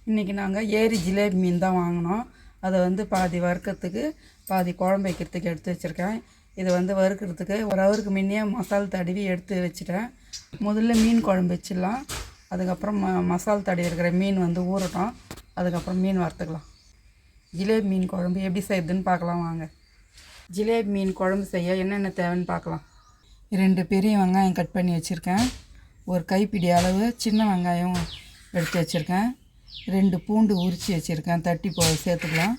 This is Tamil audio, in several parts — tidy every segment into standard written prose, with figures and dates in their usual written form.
இன்றைக்கி நாங்கள் ஏரி ஜிலேபி மீன் தான் வாங்கினோம். அதை வந்து பாதி வறுக்கிறதுக்கு பாதி குழம்பு வைக்கிறதுக்கு எடுத்து வச்சுருக்கேன். இதை வந்து வறுக்கிறதுக்கு ஒரு ஹவருக்கு முன்னே மசால் தடவி எடுத்து வச்சுட்டேன். முதல்ல மீன் குழம்பு வச்சிடலாம். அதுக்கப்புறம் மசால் தடவி இருக்கிற மீன் வந்து ஊறட்டும். அதுக்கப்புறம் மீன் வறுத்துக்கலாம். ஜிலேபி மீன் குழம்பு எப்படி செய்யுதுன்னு பார்க்கலாம் வாங்க. ஜிலேபி மீன் குழம்பு செய்ய என்னென்ன தேவைன்னு பார்க்கலாம். 2 பெரிய வெங்காயம் கட் பண்ணி வச்சுருக்கேன். ஒரு கைப்பிடி அளவு சின்ன வெங்காயம் எடுத்து வச்சுருக்கேன். 2 பூண்டு உரித்து வச்சுருக்கேன், தட்டி சேர்த்துக்கலாம்.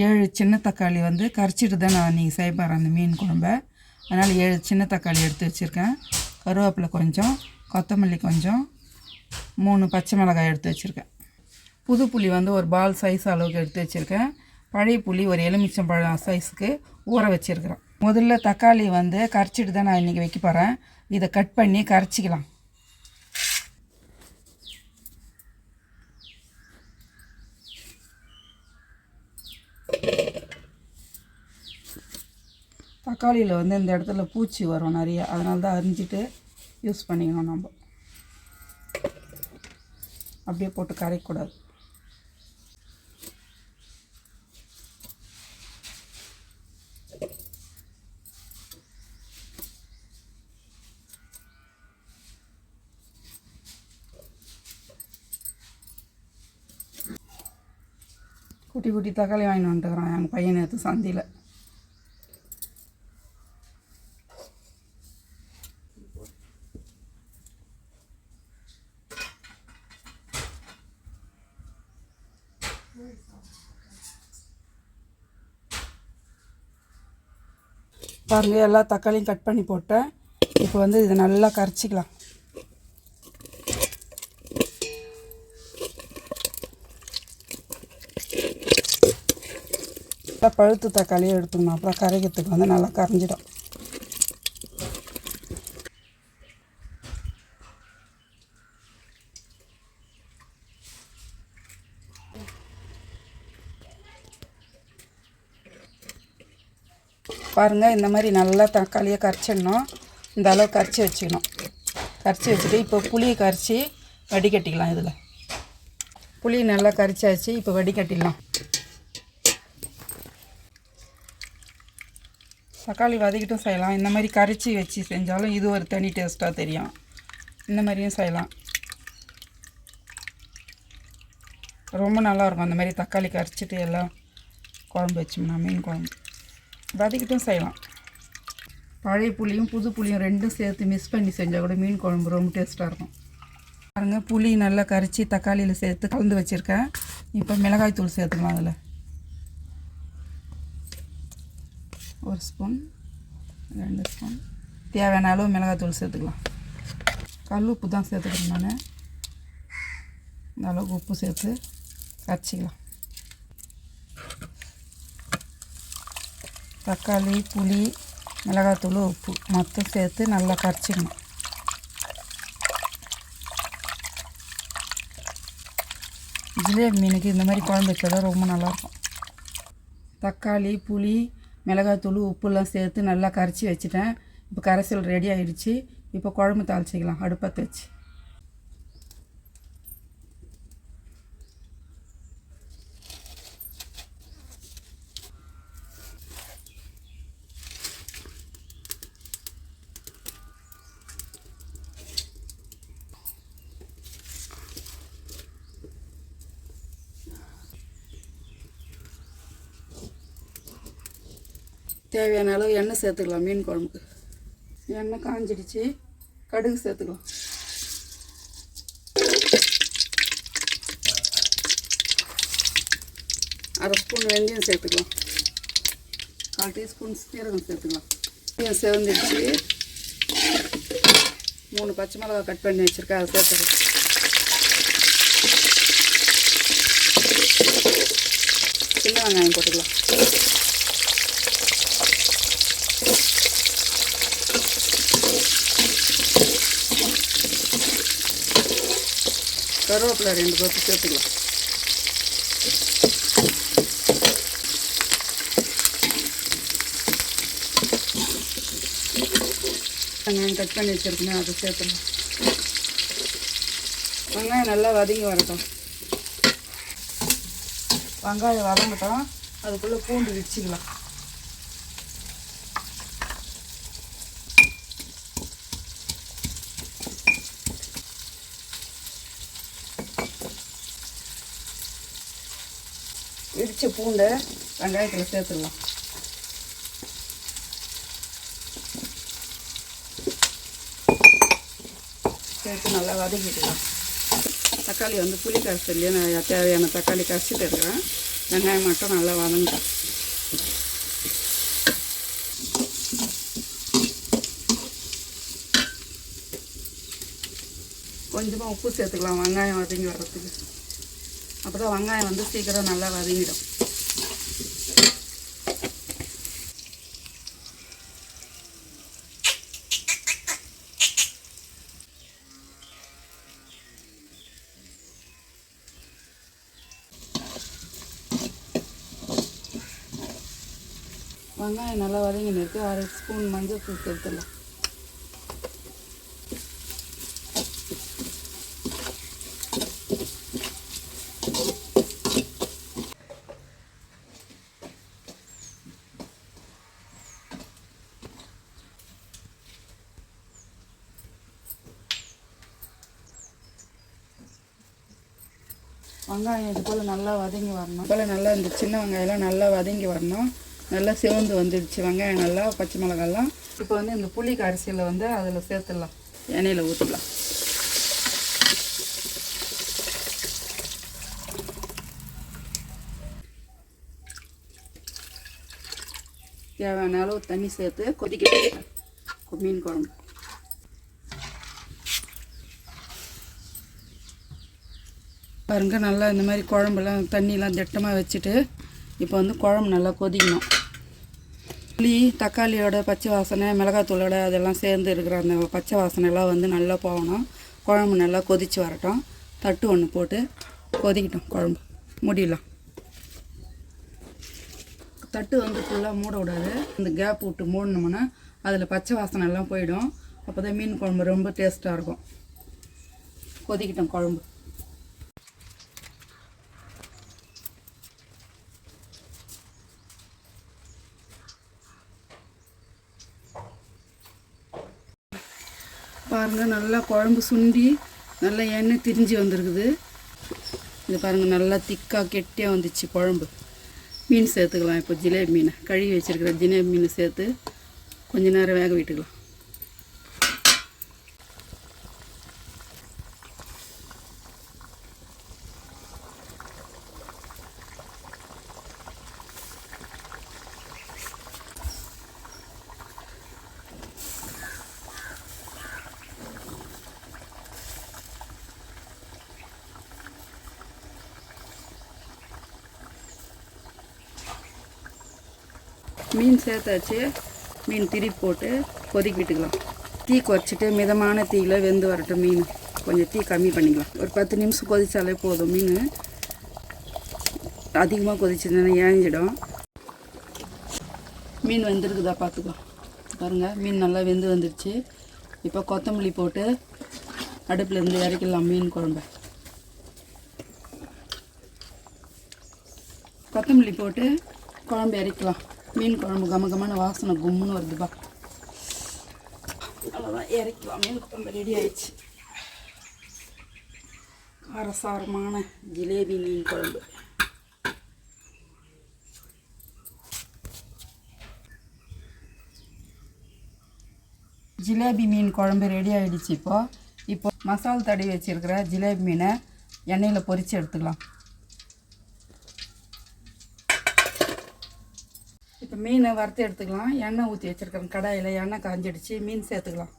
7 சின்ன தக்காளி வந்து கரைச்சிட்டு தான் நான் நீங்கள் செய்ய போகிறேன் அந்த மீன் குழம்பை. அதனால் 7 சின்ன தக்காளி எடுத்து வச்சுருக்கேன். கருவேப்பிலை கொஞ்சம், கொத்தமல்லி கொஞ்சம், 3 பச்சை மிளகாய் எடுத்து வச்சுருக்கேன். புது புளி வந்து ஒரு பால் சைஸ் அளவுக்கு எடுத்து வச்சுருக்கேன். பழைய புளி ஒரு எலுமிச்சம்பழம் சைஸுக்கு ஊற வச்சுருக்கிறேன். முதல்ல தக்காளி வந்து கரைச்சிட்டு தான் நான் இன்றைக்கி வைக்க போகிறேன். இதை கட் பண்ணி கரைச்சிக்கலாம். தக்காளியில் வந்து இந்த இடத்துல பூச்சி வரும் நிறைய, அதனால தான் அரிஞ்சிட்டு யூஸ் பண்ணிக்கணும். நம்ம அப்படியே போட்டு கரைக்கக்கூடாது. குட்டி குட்டி தக்காளி வாங்கிட்டு வந்துட்டுக்கிறான் எங்கள் பையன் நேற்று சந்தையில். பாருங்கள், எல்லா தக்காளியும் கட் பண்ணி போட்டேன். இப்போ வந்து இதை நல்லா கரைச்சிக்கலாம். நல்லா பழுத்து தக்காளியை எடுத்துக்கணும், அப்புறம் கரைக்கிறதுக்கு வந்து நல்லா கரைஞ்சிடும். பாருங்கள், இந்த மாதிரி நல்லா தக்காளியை கரைச்சிடணும். இந்த அளவு கரைச்சி வச்சுக்கணும். கரைச்சி வச்சுட்டு இப்போ புளியை கரைச்சி வடிகட்டிக்கலாம். இதில் புளி நல்லா கரைச்சாச்சு. இப்போ வடிகட்டிடலாம். தக்காளி வதக்கிட்டும் செய்யலாம். இந்த மாதிரி கரைச்சி வச்சு செஞ்சாலும் இது ஒரு தனி டேஸ்ட்டாக தெரியும். இந்த மாதிரியும் செய்யலாம், ரொம்ப நல்லாயிருக்கும். அந்த மாதிரி தக்காளி கரைச்சிட்டு எல்லாம் குழம்பு வச்சோம்னா மீன் குழம்பு வதக்கிட்டும் செய்யலாம். பழைய புளியும் புது புளியும் ரெண்டும் சேர்த்து மிக்ஸ் பண்ணி செஞ்சால் கூட மீன் குழம்பு ரொம்ப டேஸ்ட்டாக இருக்கும். பாருங்கள், புளி நல்லா கரைச்சி தக்காளியில் சேர்த்து கலந்து வச்சுருக்கேன். இப்போ மிளகாய் தூள் சேர்த்துக்கலாம். அதில் 1 ஸ்பூன் 2 ஸ்பூன் தேவையான அளவு மிளகாய் தூள் சேர்த்துக்கலாம். கல் உப்பு தான் சேர்த்துக்கிறேன் நான். இந்த அளவுக்கு உப்பு சேர்த்து கரைச்சிக்கலாம். தக்காளி, புளி, மிளகாத்தூள், உப்பு மொத்தம் சேர்த்து நல்லா கரைச்சிக்கணும். ஜிலேபி மீனுக்கு இந்த மாதிரி குழம்பு வச்சாதான் ரொம்ப நல்லாயிருக்கும். தக்காளி, புளி, மிளகாத்தூள், உப்புலாம் சேர்த்து நல்லா கரைச்சி வச்சுட்டேன். இப்போ கரைசல் ரெடி ஆகிடுச்சு. இப்போ குழம்பு தாளிச்சிக்கலாம் அடுப்பத்தை வச்சு. தேவையான அளவு எண்ணெய் சேர்த்துக்கலாம். மீன் குழம்புக்கு எண்ணெய் காஞ்சிடுச்சு. கடுகு சேர்த்துக்கலாம். அரை ஸ்பூன் வெந்தயம் சேர்த்துக்கலாம். 1/4 டீஸ்பூன் சீரகம் சேர்த்துக்கலாம். வெந்தயம் செவந்துடுச்சு. 3 பச்சை மிளகாய் கட் பண்ணி வச்சுருக்கேன், அதை சேர்த்துக்கலாம். சின்ன வெங்காயம் போட்டுக்கலாம். கருவேப்பிலை 2 கொத்து சேர்த்துக்கலாம். வெங்காயம் கட் பண்ணி வச்சுருக்கேன், அதை சேர்த்துக்கலாம். வெங்காயம் நல்லா வதங்கி வரட்டும். வெங்காயம் வதங்கட்டும், அதுக்குள்ளே பூண்டு இடிச்சிக்கலாம். இடித்த பூண்டை வெங்காயத்தில் சேர்த்துடலாம். சேர்த்து நல்லா வதக்கிக்கலாம். தக்காளி வந்து புளி கரைசல்லையே நான் தேவையான தக்காளி கரைச்சிட்டு இருக்கிறேன். வெங்காயம் மட்டும் நல்லா வதங்கிட்டேன். கொஞ்சமாக உப்பு சேர்த்துக்கலாம் வெங்காயம் வதங்கி வர்றதுக்கு. அப்போ தான் வெங்காயம் வந்து சீக்கிரம் நல்லா வதங்கிடும். வெங்காயம் நல்லா வதங்கின்னு இருக்குது. 1/2 ஸ்பூன் மஞ்சள் தூள் சேர்த்துடலாம். வெங்காயம் இது போல் நல்லா வதங்கி வரணும். இது போல் நல்லா இந்த சின்ன வெங்காயம்லாம் நல்லா வதங்கி வரணும். நல்லா சிவந்து வந்துடுச்சு வெங்காயம், நல்லா பச்சை மிளகாலாம். இப்போ வந்து இந்த புளி கரைசலில் வந்து அதில் சேர்த்துடலாம். எண்ணெயில் ஊற்றிடலாம். தேவையான அளவு தண்ணி சேர்த்து கொதிக்க மீன் குழம்பு. பாருங்க, நல்லா இந்த மாதிரி குழம்புலாம் தண்ணியெலாம் திட்டமாக வச்சுட்டு இப்போ வந்து குழம்பு நல்லா கொதிக்கணும். புளி தக்காளியோட பச்சை வாசனை, மிளகாத்தூளோட அதெல்லாம் சேர்ந்து இருக்கிற அந்த பச்சை வாசனைலாம் வந்து நல்லா போகணும். குழம்பு நல்லா கொதித்து வரட்டும். தட்டு ஒன்று போட்டு கொதிக்கட்டும். குழம்பு மூடிடலாம். தட்டு வந்து ஃபுல்லாக மூட விடாது. இந்த கேப் விட்டு மூடினோம்னா அதில் பச்சை வாசனை எல்லாம் போயிடும். அப்போ தான் மீன் குழம்பு ரொம்ப டேஸ்ட்டாக இருக்கும். கொதிக்கட்டும் குழம்பு. பாருங்கள், நல்லா குழம்பு சுண்டி நல்லா எண்ணெய் திரிஞ்சு வந்துருக்குது. இது பாருங்கள், நல்லா திக்காக கெட்டியாக வந்துச்சு குழம்பு. மீன் சேர்த்துக்கலாம். இப்போ ஜிலேபி மீன் கழுவி வச்சுருக்கிற ஜிலேபி மீன் சேர்த்து கொஞ்ச நேரம் வேக விட்டுக்கலாம். மீன் சேர்த்தாச்சு. மீன் திருப்பி போட்டு கொதிக்க விட்டுக்கலாம். தீ குறைச்சிட்டு மிதமான தீயில் வெந்து வரட்டும். மீன் கொஞ்சம் தீ கம்மி பண்ணிக்கலாம். ஒரு 10 நிமிஷம் கொதித்தாலே போதும். மீன் அதிகமாக கொதிச்சதுன்னா ஏஞ்சிடும். மீன் வெந்துருக்குதா பார்த்துக்கோ. பாருங்கள், மீன் நல்லா வெந்து வந்துடுச்சு. இப்போ கொத்தமல்லி போட்டு அடுப்புலேருந்து இறக்கிடலாம் மீன் குழம்பு. கொத்தமல்லி போட்டு குழம்பு இறக்கலாம். மீன் குழம்பு கமகமான வாசனை கும்முன்னு வருதுப்பா. அவ்வளோதான், இறக்கலாம். மீன் குழம்பு ரெடி ஆயிடுச்சு. காரசாரமான ஜிலேபி மீன் குழம்பு. ஜிலேபி மீன் குழம்பு ரெடி ஆகிடுச்சு. இப்போ மசாலா தடவி வச்சுருக்கிற ஜிலேபி மீனை எண்ணெயில் பொரித்து எடுத்துக்கலாம். இப்போ மீனை வறுத்து எடுத்துக்கலாம். எண்ணெய் ஊற்றி வச்சுருக்கேன் கடாயில். எண்ணெய் காஞ்சிடுச்சு. மீன் சேர்த்துக்கலாம்.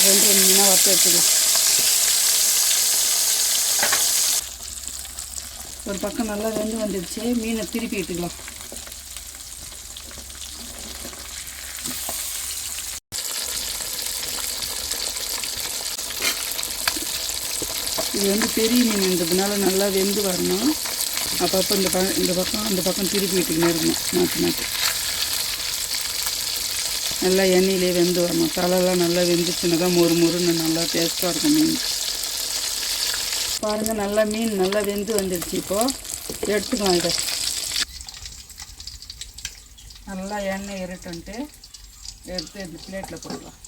ரெண்டு மீனாக வறுத்து எடுத்துக்கலாம். ஒரு பக்கம் நல்லா வெந்து வந்துடுச்சு. மீனை திருப்பி விட்டுக்கலாம். இது வந்து பெரிய மீன்ன்றதுனால நல்லா வெந்து வரணும். அப்பப்போ இந்த பக்கம் அந்த பக்கம் திருப்பி விட்டுக்கினே இருக்கணும். மாற்றி மாற்றி நல்லா எண்ணெயிலே வெந்து வரணும். தலைலாம் நல்லா வெந்துச்சுன்னா தான் மொறு மொறுன்னு நல்லா டேஸ்ட்டாக இருக்கும் மீன். பாருங்கள், நல்லா மீன் நல்லா வெந்து வந்துடுச்சு. இப்போது எடுத்துக்கலாம். இதை நல்லா எண்ணெய் இருட்டுன்ட்டு எடுத்து இந்த பிளேட்டில் போடலாம்.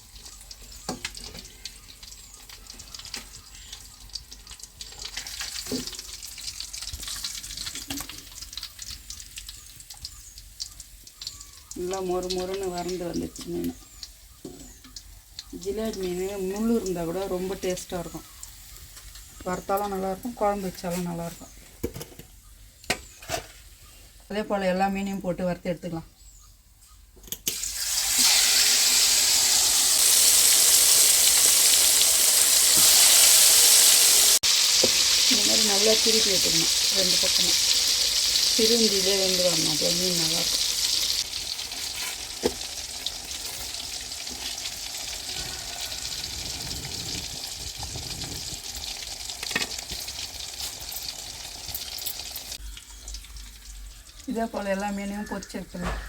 நல்லா மொறு மொறுன்னு வறண்டு வந்துடுச்சு மீன். ஜிலேபி மீன் முள் இருந்தால் கூட ரொம்ப டேஸ்ட்டாக இருக்கும். வறுத்தாலும் நல்லாயிருக்கும், குழம்பு வச்சாலும் நல்லாயிருக்கும். அதே போல் எல்லா மீனையும் போட்டு வறுத்து எடுத்துக்கலாம். இந்த மாதிரி நல்லா திருப்பி எடுத்துக்கணும். 2 பக்கமும் திருந்திலே வெந்து வரணும். அப்போ மீன் நல்லாயிருக்கும். இதே போல் எல்லா மீனையும் பொரிச்சு எடுத்துக்கலாம்.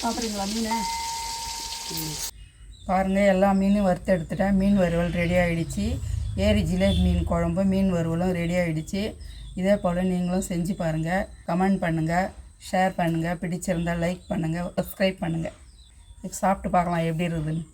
சாப்பிட்றீங்களா மீனை? பாருங்கள், எல்லா மீனும் வறுத்து எடுத்துட்டேன். மீன் வறுவல் ரெடி ஆகிடுச்சு. ஏரி ஜிலேபி மீன் குழம்பு, மீன் வறுவலும் ரெடி ஆகிடுச்சு. இதே போல் நீங்களும் செஞ்சு பாருங்கள். கமெண்ட் பண்ணுங்கள், ஷேர் பண்ணுங்கள், பிடிச்சிருந்தால் லைக் பண்ணுங்கள், சப்ஸ்கிரைப் பண்ணுங்கள். இப்போ சாப்பிட்டு பார்க்கலாம் எப்படி இருக்குதுன்னு.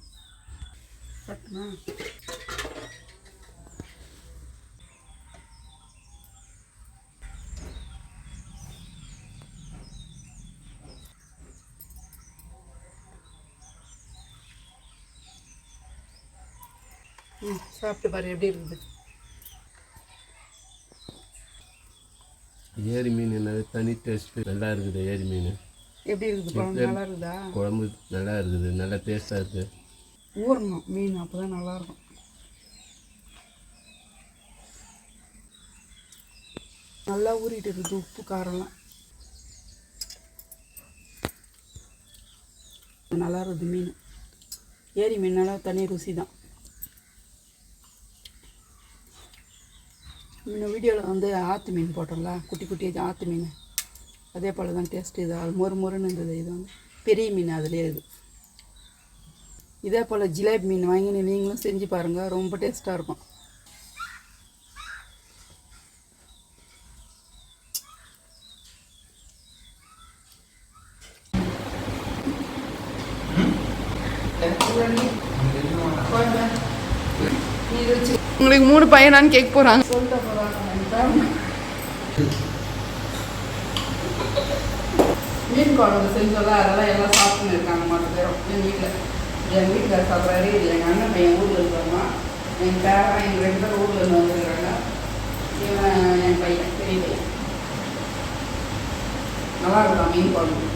சாப்பிட்டு பாரு எப்படி இருக்குது. ஏரி மீன் என்னது தனி டேஸ்ட்டு, நல்லா இருக்குது. ஏரி மீன் எப்படி இருக்குது? குழம்பு நல்லா இருக்குதா? குழம்பு நல்லா இருக்குது, நல்லா டேஸ்ட்டாக இருக்குது. ஊறணும் மீன், அப்போ தான் நல்லாயிருக்கும். நல்லா ஊறிட்டு இருக்குது உப்பு காரம்லாம். நல்லா இருக்குது மீன். ஏரி மீனால தனி ருசி தான். இன்னும் வீடியோவில் வந்து ஆற்று மீன் போட்டோம்ல, குட்டி குட்டி ஆற்று மீன், அதே போல் தான் டேஸ்ட்டு. இது அது மொறு மொறுன்னு இருந்தது. இது வந்து பெரிய மீன் அதிலே இது. இதே போல் ஜிலேபி மீன் வாங்கி நீங்களும் செஞ்சு பாருங்கள், ரொம்ப டேஸ்ட்டாக இருக்கும். உங்களுக்கு 3 பையனான்னு கேட்க போகிறாங்க. சொல்லிட்டு போகிறாங்க. மீன் குழம்பு செஞ்சோம்ல, அதெல்லாம் எல்லாம் சாப்பிட்டுன்னு இருக்காங்க. மட்டும் பேரும் எங்கள் வீட்டில் சாப்பிட்றாரு. இது எங்கள் அண்ணன் என் ஊரில் இருக்கிறாங்க. எங்கள் பேரன் எங்கள் 2 பேர் ஊரில் இருந்து வந்துருக்காங்க. இவன் என் பையன், பெரிய பையன். நல்லா இருக்கான் மீன் குழம்பு.